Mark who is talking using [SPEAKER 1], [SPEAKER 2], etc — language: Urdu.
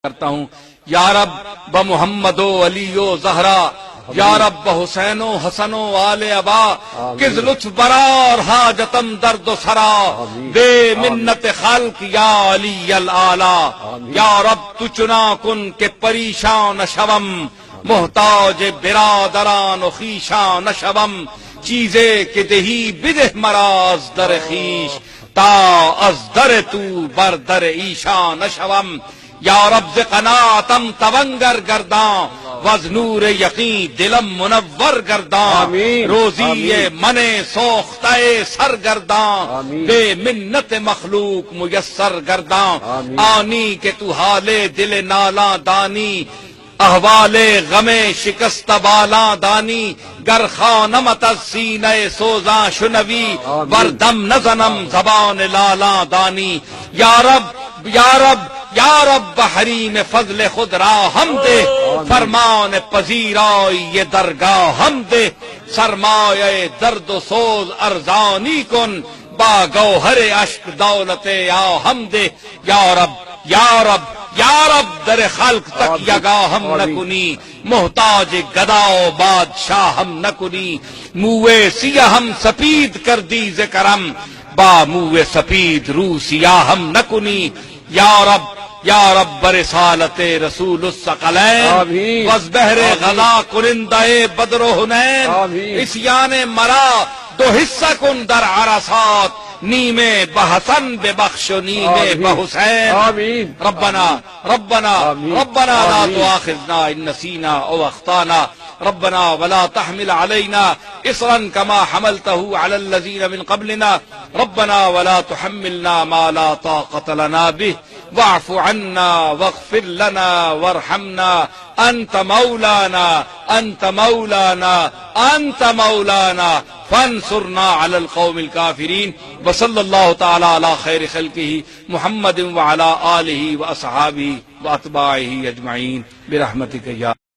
[SPEAKER 1] کرتا ہوں یا رب بمحمد و علی و زہرا، یا رب بحسین و حسن و آل ابا، کس لطف برار حاجتم درد و سرا، بے منت خلق یا علی الاعلی، یا رب تو چنا کن کہ پریشان شوم، محتاج برادران و خیشان شوم، چیزے کہ دہی بدہ مراز در خیش، تا از در تو بر در ایشان شوم، یا رب ز قناعتم تونگر گرداں، وز نور یقین دلم منور گرداں، روزی من سوختہ سرگرداں، بے منت مخلوق میسر گرداں، آنی کہ تو حال دل نالاں دانی، احوال غم شکست بالاں دانی، گر خانمت از سینہ سوزاں شنوی، وردم نزنم زبان لالاں دانی، یا رب یا رب یا رب حریم فضل خود را ہم دے، فرمان پذیرائی یہ درگاہ ہم دے، سرمایہ درد و سوز ارزانی کن، با گوہر اشک دولت یا ہم دے، یا رب یا رب یا رب در خلق تک یگا ہم نکنی، محتاج گدا و بادشاہ ہم نکنی، موے سیاہ ہم سپید کر دی ذکرم، با موے سپید رو سیاہ ہم نکنی، یا رب یا رب برسالت رسول الثقلین، وز بحر غلا کنندہ بدر و حنین، عصیان مرا دو حصہ کن در عرصات، نیم بحسن ببخش و نیم بحسین، ربنا ربنا ربنا لا تؤاخذنا ان نسینا او اخطانا، ربنا ولا تحمل علينا إصرا كما حملته على الذين من قبلنا، ربنا ولا تحملنا ما لا طاقة لنا به، واعف عنا واغفر لنا وارحمنا، أنت مولانا أنت مولانا أنت مولانا، فانصرنا على القوم الكافرين، وصلى الله تعالى على خير خلقه محمد وعلى آله وأصحابه وأتباعه أجمعين برحمتك يا